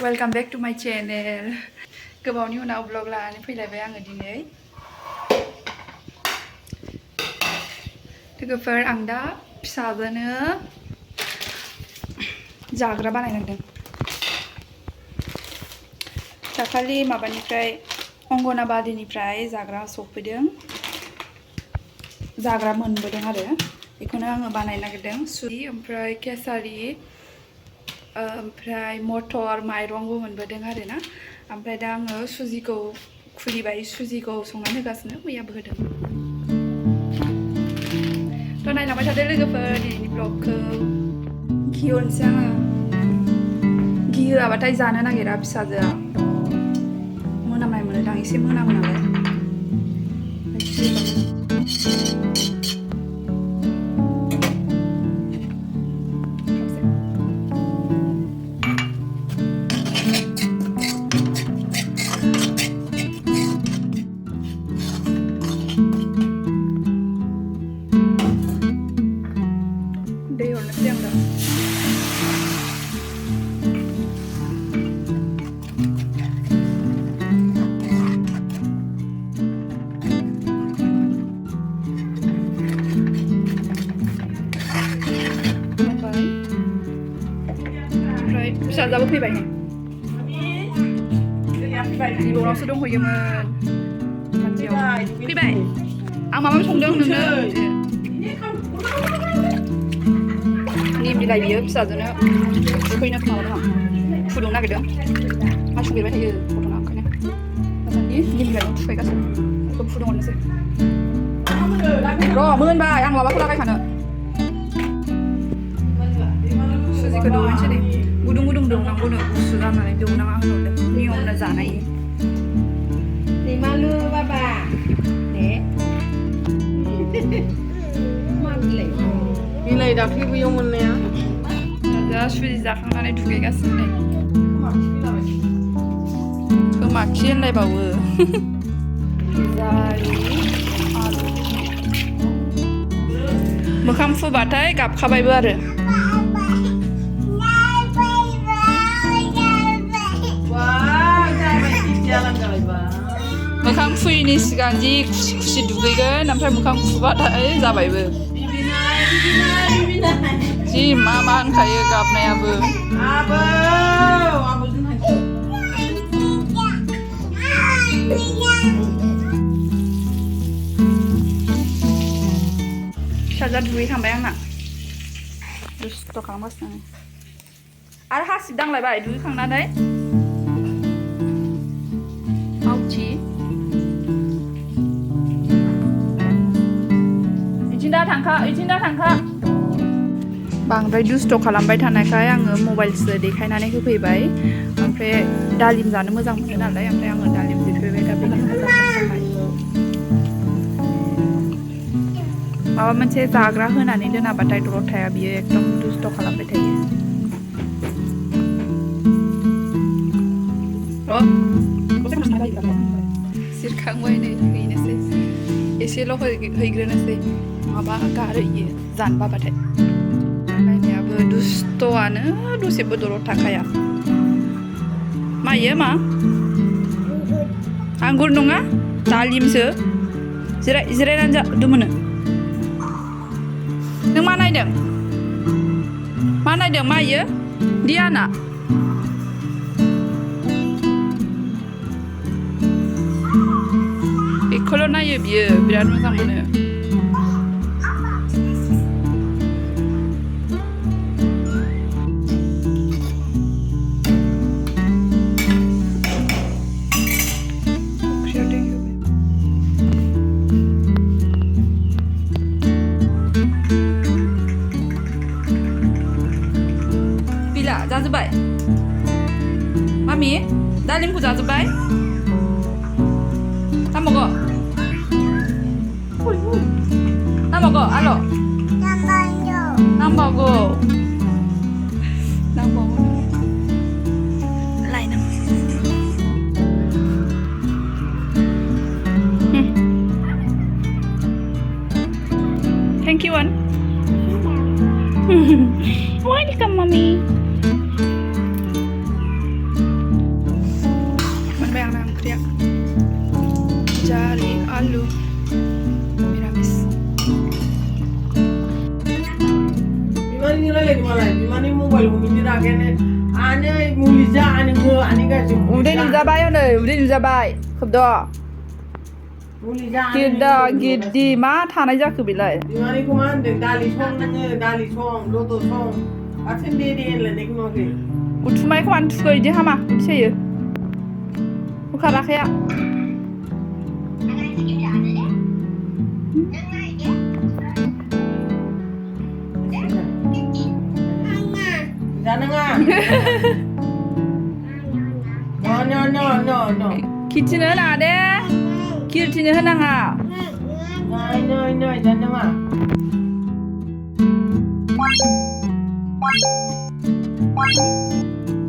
welcome back to my channel. Gwbaoni Unao vlog लानानै फैलायबाय आङो दिनै। लोगोफोर आं दा फिसाजोनो जाग्रा बानायनांदों। दाखालि माबानिफ्राय अंगनाबादिनिफ्राय जाग्रा सफैदों। जाग्रा मोनबोदों आरो बेखौनो आङो बानायनो नागिरदों। सुजि ओमफ्राय केसारि ओमफ्राय मटर माइरंबो मोनबोदों आरो ना। ओमफ्राय दा आङो सुजिखौ खुलिबाय, सुजिखौ संनानै होगासिनो, मैयाबो होदों। थ' नायलांबाय थादो लोगोफोर दिनैनि ब्लगखौ। गियोसो आङो, गियोआबाथाय जानो नागिरा फिसाजोआ। मोनामनाय मोनोदां, एसे मोनामो नालाय। दै हरनोसै आं दा। ओमफ्राय फिसाजोआबो फैबाय नै। बिब'नावसो दंहैयोमोन खाथियाव। फैबाय। आं माबा संदों नोंनो। निम बिलाइ बियो फिसाजोनो थुखैनो माबादों आं, फुदुंनो नागिरदों। हासुदेरबाय थायो गथ'ना, ओंखायनो दासान्दि निम बिलाइजों थुखैगासिनो। बेखौ फुदुंहरनोसै। र' मोनबाय, आं माबाखौ लागायखानो। सुजिखौ दौनोसै दे। गुदुं गुदुं दौनांगौनो, गुसु जानानै दौनाङा होनहरदों। नियमनो जानाय। Malu baba. Bilai dakhli buyung moननाया दा सुजि जाखांनानै दुगैगासिनो नै। खोमाखि होनलायबावो। जारि आलु। मोखां फुबाथाय गाबखाबायबो आरो। मोखां फुयैनि सिगां जि खुसि खुसि दुगैगोन, ओमफ्राय मोखां फुबाथाय जाबायबो। जि मा होनखायो गाबनायाबो। फिसाजोआ दुगैखांबाय आंना। दुस्थ' खालामगासिनो आरो हासिब दांलायबाय दुगैखांनानै। आवथि इथिं दा थांखा। बांद्राय दुस्थ' खालामबाय थानायखाय आङो मबाइलसो देखायनानै होफैबाय। ओमफ्राय दालिम जानो मोजां मोनो नालाय, ओमफ्राय आङो दालिम देफैबाय। दा बेखौनो जागोन थाखाय माबा मोनसे जाग्रा होनानै दोनाबाथाय दलद थाया बियो, एकदम दुस्थ' खालामबाय थायो। सिरखांबाय नै, हैनोसै एसेल' हैग्रोनोसै, नङाबा गारो इयो जानो बाबाथाय। नायनायाबो दुस्थ'आनो, दसेबो दलद थाखाया। मा इयो मा? आंगुर नङा, दालिमसो। जिरायनानै जा दुमुनो। नों मा नायदों? मा इयो? दियाना? बेखौल' नायो बियो, बिराद मोजां मोनो। बिला जाजोब्बाय? मामि दालिमखौ जाजोब्बाय? नांबावगौ आल' नांबावगौ लायनां। Thank you, one. Welcome, mommy. Liza ani go ani ga jum. Udah nuzabai ane, udah nuzabai. Kebdo. Liza. Gida gidi ma tanai jaku bilai. Dimani kuman de dali song nang dali song loto song. Atin de le nek no ge. Utumai kawan tukai dia hama, utsaya. Ukarak ya. Jangan ah. No. Kitchen ada. Kitchen henanga. No, jangan ah. เ